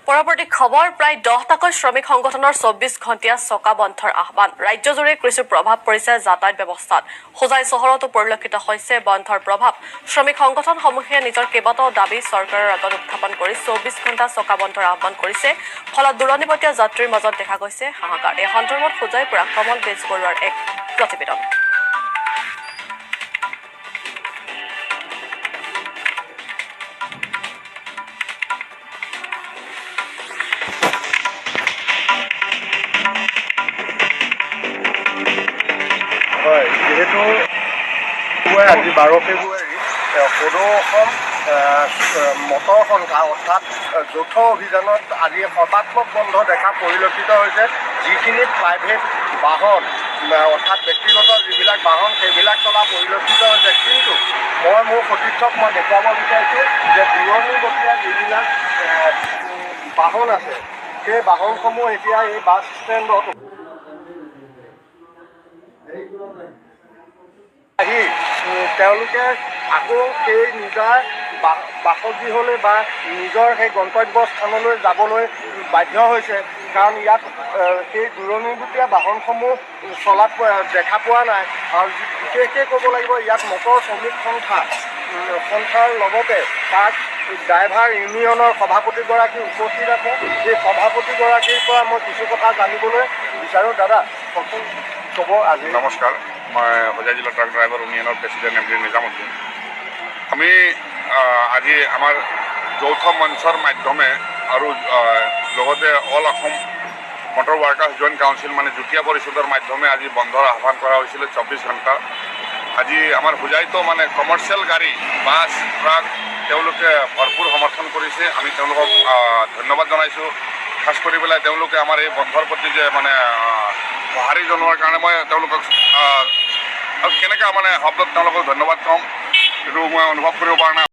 পৰৱৰ্তী খবৰ প্ৰায় 10টাকৈ শ্ৰমিক সংগঠনৰ 24 ঘণ্টীয়া চকা বন্ধৰ আহ্বান ৰাজ্যজুৰি কৃষিৰ প্ৰভাৱ পৰিছে যাতায়াত ব্যৱস্থাত হোজাই চহৰতো পৰিলক্ষিত হৈছে বন্ধৰ প্ৰভাৱ শ্ৰমিক সংগঠনসমূহে নিজৰ কেইবাটাও দাবী চৰকাৰৰ আগত উত্থাপন কৰি 24 ঘণ্টা চকা বন্ধৰ আহ্বান কৰিছে ফলত দূৰণিবতীয়া যাত্ৰীৰ মাজত দেখা গৈছে হাহাকাৰ এই সন্দৰ্ভত হোজাইৰ পৰা কমল বেজবৰুৱাৰ এক প্ৰতিবেদন হয় যেহেতু আজি 12 ফেব্ৰুৱাৰী সদৌ অসম মটৰ সংঘা অৰ্থাৎ যৌথ অভিযানত আজি সৰ্বাত্মক বন্ধ দেখা পৰিলক্ষিত হৈছে যিখিনি প্ৰাইভেট বাহন অৰ্থাৎ ব্যক্তিগত যিবিলাক বাহন সেইবিলাক চলা পৰিলক্ষিত হৈছে কিন্তু মই মোৰ সতীৰ্থক মই দেখুৱাব বিচাৰিছোঁ যে দূৰণিবতীয়া যিবিলাক বাহন আছে সেই বাহনসমূহ এতিয়া এই বাছ ষ্টেণ্ডত আহি তেওঁলোকে আকৌ সেই নিজৰ বাসগৃহলৈ বা নিজৰ সেই গন্তব্যস্থানলৈ যাবলৈ বাধ্য হৈছে কাৰণ ইয়াত সেই দূৰণিবতীয়া বাহনসমূহ চলাত দেখা পোৱা নাই আৰু বিশেষকৈ ক'ব লাগিব ইয়াত মটৰ শ্ৰমিক সংস্থাৰ লগতে তাত ড্ৰাইভাৰ ইউনিয়নৰ সভাপতিগৰাকী উপস্থিত আছে সেই সভাপতিগৰাকীৰ পৰা মই কিছু কথা জানিবলৈ বিচাৰোঁ দাদা ক'ব আজি নমস্কাৰ মই হোজাই জিলা ট্ৰাক ড্ৰাইভাৰ ইউনিয়নৰ প্ৰেচিডেণ্ট এম ডি নিজামুদ্দিন আমি আজি আমাৰ যৌথ মঞ্চৰ মাধ্যমে আৰু লগতে all Assam motor workers' joint council মানে যুটীয়া পৰিষদৰ মাধ্যমে আজি বন্ধৰ আহ্বান কৰা হৈছিলে 24 ঘণ্টা আজি আমাৰ হোজাইতো মানে কমাৰ্চিয়েল গাড়ী বাছ ট্ৰাক তেওঁলোকে ভৰপূৰ সমৰ্থন কৰিছে আমি তেওঁলোকক ধন্যবাদ জনাইছোঁ খাস কৰি পেলাই তেওঁলোকে আমাৰ এই বন্ধৰ প্ৰতি যে মানে সঁহাৰি জনোৱাৰ কাৰণে মই তেওঁলোকক কেনেকৈ মানে শব্দত তেওঁলোকক ধন্যবাদ ক'ম এইটো মই অনুভৱ কৰিব পৰা নাই